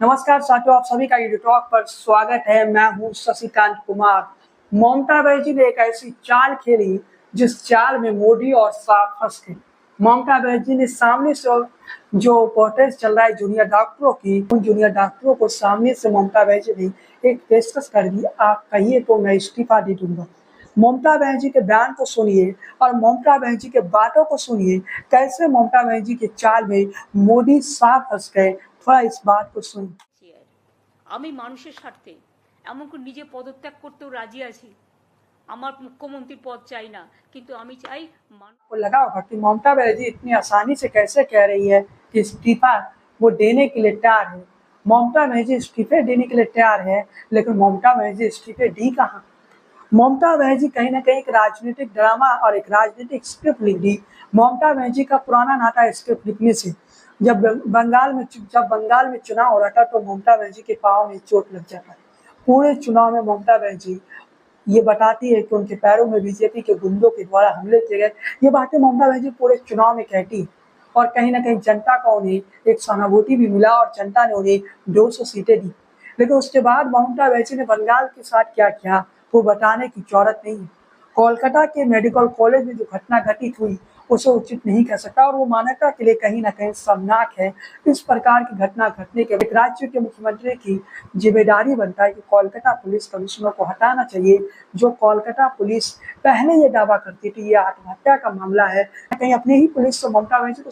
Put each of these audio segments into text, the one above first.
नमस्कार साथियों, आप सभी का यूट्यूब टॉक पर स्वागत है। मैं हूं शशिकांत कुमार। ममता बनर्जी ने एक ऐसी चाल खेली जिस चाल में मोदी और शाह फंस गए। ममता बनर्जी ने सामने से जो प्रोटेस्ट चल रहा है जूनियर डॉक्टरों की, उन जूनियर डॉक्टरों को सामने से ममता बनर्जी ने एक पेशकश कर दी, आप कहिए तो मैं इस्तीफा दे दूंगा। ममता बनर्जी के बयान को सुनिए और ममता बनर्जी के बातों को सुनिए, कैसे ममता बनर्जी की चाल में मोदी शाह फंस गए। थोड़ा इस बात को सुनिए। আমি মানুষের স্বার্থে এমনকি নিজে পদত্যাগ করতেও রাজি আছি। আমার মুখ্যমন্ত্রীর পদ চাই না, কিন্তু আমি চাই को लगा होगा कि ममता बनर्जी इतनी आसानी से कैसे कह रही है कि इस्तीफा वो देने के लिए तैयार है। ममता बनर्जी इस्तीफे देने के लिए तैयार है, लेकिन ममता बनर्जी इस्तीफे दी कहाँ। ममता बनर्जी कहीं ना कहीं एक राजनीतिक ड्रामा और एक राजनीतिक स्क्रिप्ट लिख दी। ममता बनर्जी का पुराना नाता है स्क्रिप्ट लिखने से। जब बंगाल में चुनाव हो रहा था तो ममता बनर्जी के पाँव में चोट लग जाता है। पूरे चुनाव में ममता बनर्जी ये बताती है कि उनके पैरों में बीजेपी के गुंडों के द्वारा हमले किए गए। ये बातें ममता बनर्जी पूरे चुनाव में कहती है और कहीं ना कहीं जनता का उन्हें एक सहानुभूति भी मिला और जनता ने उन्हें 200 सीटें दी। लेकिन उसके बाद ममता बनर्जी ने बंगाल के साथ क्या किया वो बताने की जरूरत नहीं है। कोलकाता के मेडिकल कॉलेज में जो घटना घटित हुई उसे उचित नहीं कह सकता और वो मानवता के लिए कहीं ना कहीं शर्मनाक है। इस प्रकार की घटना घटने के एक राज्य के मुख्यमंत्री की जिम्मेदारी बनता है कि कोलकाता पुलिस कमिश्नर को हटाना चाहिए। जो कोलकाता पुलिस पहले ये दावा करती थी ये आत्महत्या का मामला है, कहीं अपने ही पुलिस से ममता बनर्जी को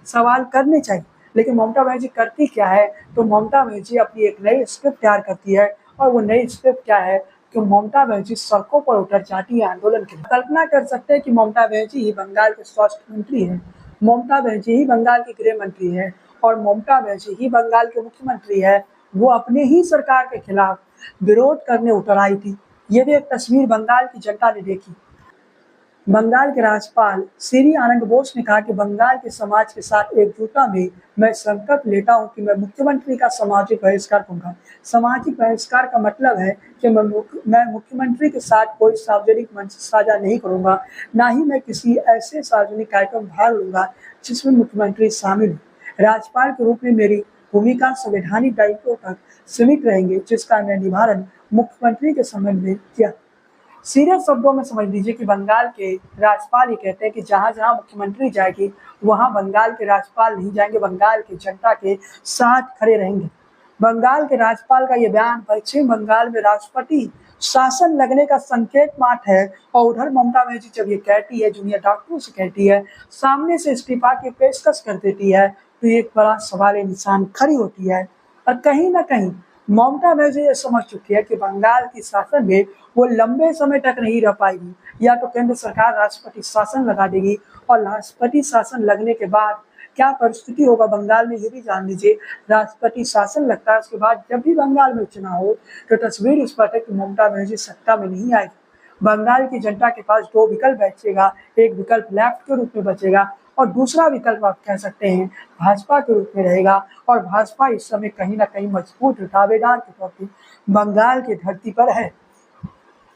सवाल करने चाहिए। लेकिन ममता बनर्जी करती क्या है, तो ममता बनर्जी अपनी एक नई स्क्रिप्ट तैयार करती है और वो नई स्क्रिप्ट क्या है कि ममता बनर्जी सड़कों पर उतर जाती है आंदोलन के लिए। कल्पना कर सकते हैं कि ममता बनर्जी ही बंगाल के स्वास्थ्य मंत्री है, ममता बनर्जी ही बंगाल की गृह मंत्री है और ममता बनर्जी ही बंगाल के मुख्यमंत्री है। वो अपने ही सरकार के खिलाफ विरोध करने उतर आई थी। ये भी एक तस्वीर बंगाल की जनता ने देखी। बंगाल के राज्यपाल श्री आनंद बोस ने कहा कि बंगाल के समाज के साथ एकजुटता में मैं संकल्प लेता हूं कि मैं मुख्यमंत्री का सामाजिक बहिष्कार करूंगा। सामाजिक बहिष्कार का मतलब है कि मैं मुख्यमंत्री के साथ कोई सार्वजनिक मंच साझा नहीं करूंगा, ना ही मैं किसी ऐसे सार्वजनिक कार्यक्रम भाग लूंगा जिसमें मुख्यमंत्री शामिल हो। राज्यपाल के रूप में मेरी भूमिका संवैधानिक दायित्वों तक सीमित रहेंगे, जिसका मैं निवारण मुख्यमंत्री के संबंध में किया। सीधे शब्दों में समझ लीजिए कि बंगाल के राज्यपाल ये कहते हैं कि जहां जहां मुख्यमंत्री जाएगी वहां बंगाल के राज्यपाल नहीं जाएंगे, बंगाल की जनता के साथ खड़े रहेंगे। बंगाल के राज्यपाल का ये बयान पश्चिम बंगाल में राष्ट्रपति शासन लगने का संकेत मात्र है। और उधर ममता बनर्जी जब ये कहती है, जूनियर डॉक्टरों से कहती है, सामने से इस्तीफा की पेशकश कर देती है, तो एक बड़ा सवाल निशान खड़ी होती है। और कहीं ना कहीं ममता बनर्जी ये समझ चुकी है कि बंगाल की शासन में वो लंबे समय तक नहीं रह पाएगी। या तो केंद्र सरकार राष्ट्रपति शासन लगा देगी और राष्ट्रपति शासन लगने के बाद क्या परिस्थिति होगा बंगाल में ये भी जान लीजिए। राष्ट्रपति शासन लगता है, उसके बाद जब भी बंगाल में चुनाव हो तो तस्वीर इस पर है कि ममता बनर्जी सत्ता में नहीं आएगी। बंगाल की जनता के पास दो विकल्प बचेगा, एक विकल्प लेफ्ट के रूप में बचेगा और दूसरा विकल्प आप कह सकते हैं भाजपा के रूप में रहेगा। और भाजपा इस समय कहीं ना कहीं मजबूत दावेदार के तौर पर बंगाल की धरती पर है।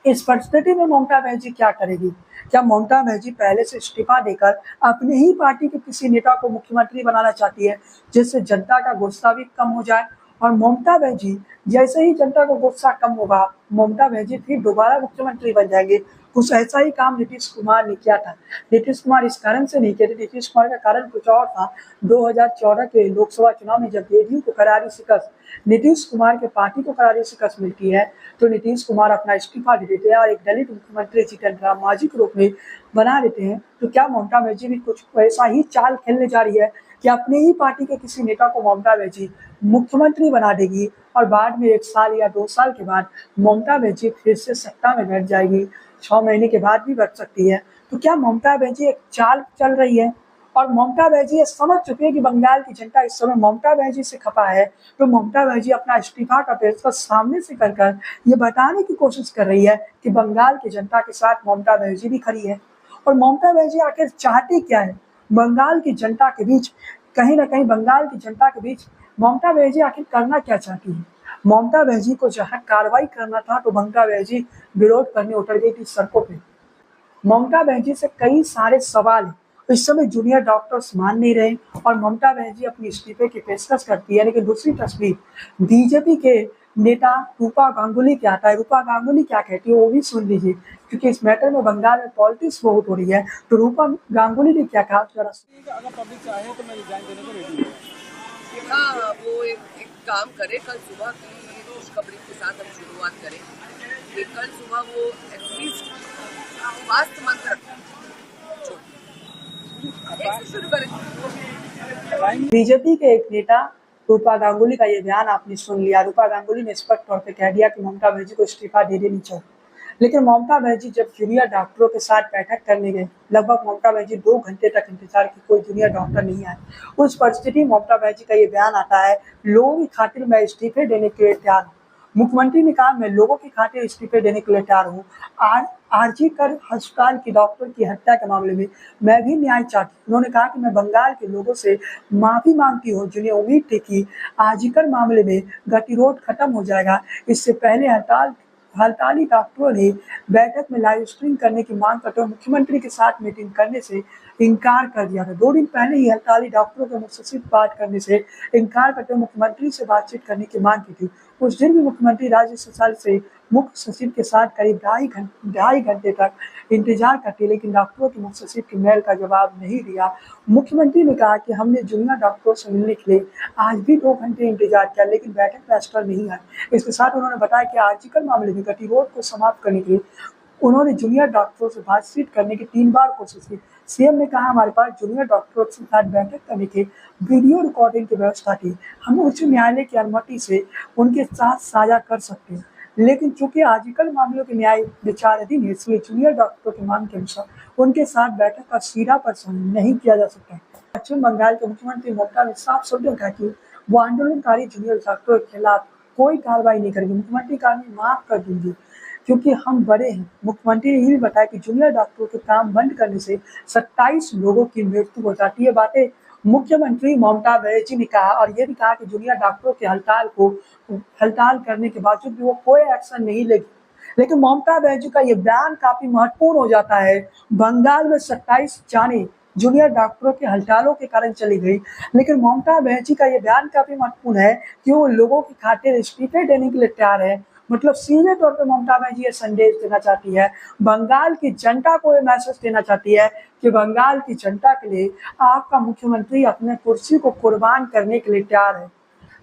इस परिस्थिति में ममता बनर्जी क्या करेगी? क्या ममता बनर्जी पहले से इस्तीफा देकर अपने ही पार्टी के किसी नेता को मुख्यमंत्री बनाना चाहती है, जिससे जनता का गुस्सा भी कम हो जाए? और ममता बनर्जी जैसे ही जनता को गुस्सा कम होगा, ममता बनर्जी फिर दोबारा मुख्यमंत्री बन जाएंगे। कुछ ऐसा ही काम नीतीश कुमार ने किया था। नीतीश कुमार इस कारण से नहीं किया था, नीतीश कुमार का कारण कुछ और था। 2014 के लोकसभा चुनाव में जब जेडीयू को करारी शिकस्त, नीतीश कुमार के पार्टी को करारी शिकस्त मिलती है, तो नीतीश कुमार अपना इस्तीफा दे देते हैं और एक दलित मुख्यमंत्री जीतन राम मांझी के रूप में बना देते हैं। तो क्या ममता बनर्जी भी कुछ ऐसा ही चाल खेलने जा रही है कि अपने ही पार्टी के किसी नेता को ममता बनर्जी मुख्यमंत्री बना देगी और बाद में 1 साल या 2 साल के बाद ममता बनर्जी फिर से सत्ता में बैठ जाएगी, 6 महीने के बाद भी बैठ सकती है? तो क्या ममता बनर्जी एक चाल चल रही है? और ममता बनर्जी ये समझ चुकी है कि बंगाल की जनता इस समय ममता बनर्जी से खफा है, तो ममता बनर्जी अपना इस्तीफा का पेशकश सामने से कर ये बताने की कोशिश कर रही है कि बंगाल की जनता के साथ ममता बनर्जी भी खड़ी है। और ममता बनर्जी आखिर चाहती क्या है बंगाल की जनता के बीच? कहीं ना कहीं बंगाल की जनता के बीच ममता बनर्जी आखिर करना क्या चाहती है? ममता बनर्जी को जहां कार्रवाई करना था तो ममता बनर्जी विरोध करने उतर गई थी सड़कों पे। ममता बनर्जी से कई सारे सवाल हैं इस समय जूनियर डॉक्टर्स मान नहीं रहे और ममता बनर्जी अपनी इस्तीफे की पेशकश करती है। लेकिन दूसरी तस्वीर बीजेपी के नेता रूपा गांगुली क्या आता है, रूपा गांगुली क्या कहती है वो भी सुन लीजिए, क्योंकि इस मैटर में बंगाल में पॉलिटिक्स बहुत हो रही है। तो रूपा गांगुली ने क्या कहा जरा अगर पब्लिक चाहे तो मैं रिजाइन देने को रेडी हूँ। हाँ, वो एक काम करे, कल सुबह की खुशखबरी के साथ हम शुरुआत करें कि कल सुबह वो एटलीस्ट स्वास्थ्य मंत्र शुरू करें। बीजेपी के एक नेता रूपा गांगुली का ये बयान आपने सुन लिया। रूपा गांगुली ने स्पष्ट तौर पे कह दिया कि ममता बनर्जी को इस्तीफा दे देनी चाहिए। लेकिन ममता बनर्जी जब जूनियर डॉक्टरों के साथ बैठक करने गए, लगभग ममता बनर्जी 2 घंटे तक इंतजार की, कोई जूनियर डॉक्टर नहीं आए। उस परिस्थिति में ममता बनर्जी का ये बयान आता है, लोगों की खातिर मैं इस्तीफे देने के लिए तैयार हूँ। मुख्यमंत्री ने कहा मैं लोगों की खातिर इस्तीफे देने के लिए तैयार हूँ। आरजी कर अस्पताल की डॉक्टर की हत्या के मामले में मैं भी न्याय चाहती हूँ। उन्होंने कहा कि मैं बंगाल के लोगों से माफी मांगती हूँ जिन्हें उम्मीद थी कि आरजीकर मामले में गतिरोध खत्म हो जाएगा। इससे पहले हड़ताली डॉक्टरों ने बैठक में लाइव स्ट्रीम करने की मांग करते हुए मुख्यमंत्री के साथ मीटिंग करने से इनकार कर दिया था। 2 दिन पहले ही हड़ताली डॉक्टरों के मुख्य सचिव बात करने से इनकार करते हुए मुख्यमंत्री से बातचीत करने की मांग की थी। उस दिन भी मुख्यमंत्री राज्य सरकार से मुख्य सचिव के साथ करीब ढाई घंटे तक इंतजार करते, लेकिन डॉक्टरों के मुख्य सचिव की मेल का जवाब नहीं दिया। मुख्यमंत्री ने कहा कि हमने जूनियर डॉक्टरों से मिलने के लिए आज भी 2 घंटे इंतजार किया, लेकिन बैठक में स्तर नहीं आए। इसके साथ उन्होंने बताया कि आर्टिकल मामले में गतिरोध को समाप्त करने के लिए उन्होंने जूनियर डॉक्टरों से बातचीत करने की 3 बार कोशिश की। सीएम ने कहा हमारे पास जूनियर डॉक्टरों के साथ बैठक करने की वीडियो रिकॉर्डिंग की व्यवस्था थी, हम उच्च न्यायालय की अनुमति से उनके साथ साझा कर सकते हैं, लेकिन चूंकि आर्टिकल मामलों के न्याय विचाराधीन है, इसलिए जूनियर डॉक्टरों की मांग के अनुसार उनके साथ बैठक का सीधा प्रसारण नहीं किया जा सकता। पश्चिम बंगाल के मुख्यमंत्री ममता ने साफ शब्दों में कहा कि वो आंदोलनकारी जूनियर डॉक्टरों के खिलाफ कोई कार्रवाई नहीं करेगी। मुख्यमंत्री कहा माफ कर दूंगी क्योंकि हम बड़े हैं। मुख्यमंत्री ने यही बताया कि जूनियर डॉक्टरों के काम बंद करने से 27 लोगों की मृत्यु हो जाती है। बातें मुख्यमंत्री ममता बनर्जी ने कहा और ये भी कहा कि जूनियर डॉक्टरों के हड़ताल करने के बावजूद भी वो कोई एक्शन नहीं लेगी। लेकिन ममता बनर्जी का ये बयान काफी महत्वपूर्ण हो जाता है। बंगाल में 27 जाने जूनियर डॉक्टरों के हड़तालों के कारण चली गई, लेकिन ममता बनर्जी का ये बयान काफी महत्वपूर्ण है कि वो लोगों की खातिर इस्तीफे देने के लिए तैयार है। मतलब सीधे तौर पर ममता बनर्जी ये संदेश देना चाहती है, बंगाल की जनता को ये मैसेज देना चाहती है कि बंगाल की जनता के लिए आपका मुख्यमंत्री अपने कुर्सी को कुर्बान करने के लिए तैयार है।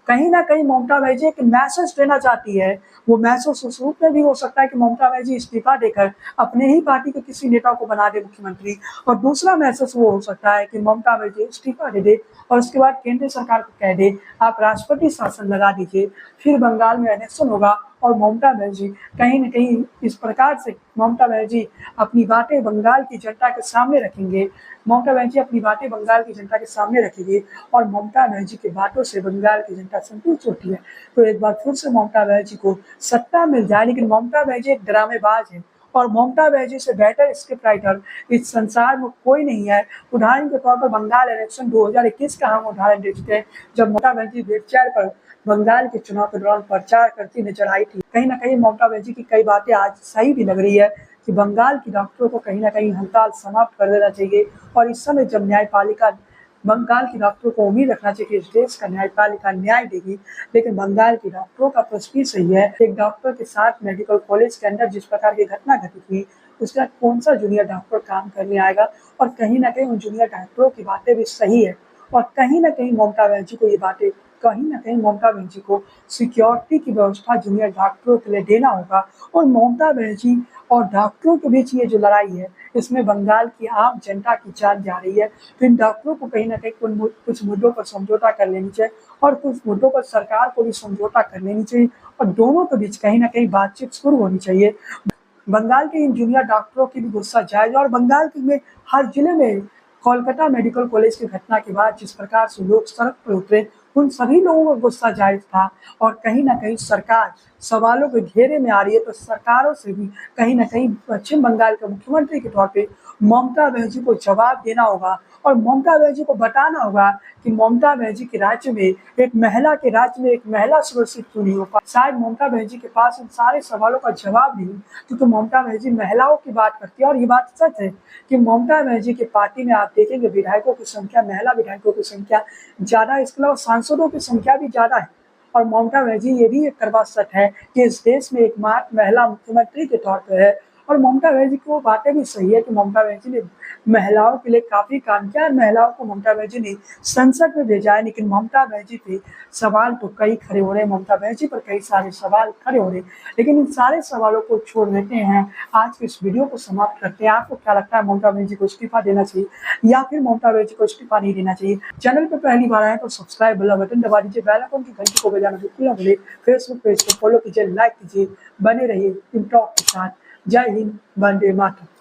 कहीं ना कहीं ममता बनर्जी एक मैसेज देना चाहती है। वो मैसेज उस रूप में भी हो सकता है कि ममता बनर्जी इस्तीफा देकर अपने ही पार्टी के किसी नेता को बना दे मुख्यमंत्री, और दूसरा मैसेज वो हो सकता है कि ममता बनर्जी इस्तीफा दे दे और उसके बाद केंद्र सरकार को कह दे आप राष्ट्रपति शासन लगा दीजिए, फिर बंगाल में इलेक्शन होगा और ममता बनर्जी कहीं न कहीं इस प्रकार से ममता बनर्जी अपनी बातें बंगाल की जनता के सामने रखेंगे। ममता बनर्जी अपनी बातें बंगाल की जनता के सामने रखेगी और ममता बनर्जी की बातों से बंगाल की जनता संतुष्ट होती है तो एक बार फिर से ममता बनर्जी को सत्ता मिल जाए। लेकिन ममता बनर्जी एक ड्रामेबाज है और ममता बनर्जी से बेहतर स्क्रिप्ट राइटर इस संसार में कोई नहीं है। उदाहरण के तौर पर बंगाल इलेक्शन 2021 का हम उदाहरण देखते हैं, जब ममता बनर्जी व्हीलचेयर पर बंगाल के चुनाव के दौरान प्रचार करती नजर आई थी। कहीं ना कहीं ममता बनर्जी की कई बातें आज सही भी लग रही है कि बंगाल की डॉक्टरों को कहीं ना कहीं हड़ताल समाप्त कर देना चाहिए। और इस समय जब न्यायपालिका बंगाल की डॉक्टरों को उम्मीद रखना चाहिए कि इस देश का न्यायपालिका न्याय देगी, लेकिन बंगाल की डॉक्टरों का प्रश्न भी सही है। एक डॉक्टर के साथ मेडिकल कॉलेज के अंदर जिस प्रकार की घटना घटित हुई उसका कौन सा जूनियर डॉक्टर काम करने आएगा, और कहीं ना कहीं उन जूनियर डॉक्टरों की बातें भी सही है। और कहीं ना कहीं ममता बनर्जी को ये बातें कहीं ना कहीं ममता बनर्जी को सिक्योरिटी की व्यवस्था जूनियर डॉक्टरों के लिए देना होगा। और ममता बनर्जी और डॉक्टरों के बीच ये जो लड़ाई है इसमें बंगाल की आम जनता की जान जा रही है। तो इन डॉक्टरों को कहीं ना कहीं कुछ मुद्दों पर समझौता कर लेनी चाहिए और कुछ मुद्दों पर सरकार को भी समझौता कर लेनी चाहिए और दोनों के बीच कहीं ना कहीं बातचीत शुरू होनी चाहिए। बंगाल के इन जूनियर डॉक्टरों की भी गुस्सा जायज और बंगाल में हर जिले में कोलकाता मेडिकल कॉलेज की घटना के बाद जिस प्रकार से लोग सड़क पर उतरे उन सभी लोगों का गुस्सा जायज था। और कहीं ना कहीं सरकार सवालों के घेरे में आ रही है तो सरकारों से भी कहीं ना कहीं पश्चिम बंगाल के मुख्यमंत्री के तौर पे ममता बनर्जी को जवाब देना होगा और ममता बनर्जी को बताना होगा कि ममता बनर्जी के राज्य में एक महिला के राज्य में एक महिला सुरक्षित क्यों नहीं हो पा। शायद ममता बनर्जी के पास इन सारे सवालों का जवाब नहीं, क्योंकि ममता बनर्जी महिलाओं की बात करती है। और ये बात सच है कि ममता बनर्जी की पार्टी में आप देखेंगे विधायकों की संख्या, महिला विधायकों की संख्या ज्यादा है, इसके अलावा सांसदों की संख्या भी ज्यादा है। और ममता बनर्जी ये भी एक करवा सच है कि इस देश में एकमात्र महिला मुख्यमंत्री के तौर पर है। और ममता बनर्जी की वो बातें भी सही है कि ममता बनर्जी ने महिलाओं के लिए काफी काम किया है। महिलाओं को ममता बनर्जी ने संसद में भेजा है, लेकिन ममता बनर्जी पे सवाल तो कई खड़े हो रहे हैं, ममता बनर्जी पर कई सारे सवाल खड़े हो रहे हैं। लेकिन इन सारे सवालों को छोड़ देते हैं, आज के इस वीडियो को समाप्त करते हैं। आपको क्या लगता है, ममता बनर्जी को इस्तीफा देना चाहिए या फिर ममता बनर्जी को इस्तीफा नहीं देना चाहिए? चैनल पर पहली बार आए तो सब्सक्राइब वाला बटन दबा दीजिए, बेल आइकन की घंटी को बजाना बिल्कुल न भूलिए। फेसबुक पेज को फॉलो कीजिए, लाइक कीजिए, बने रहिए इन टॉक के साथ। जय हिंद, वंदे मातरम।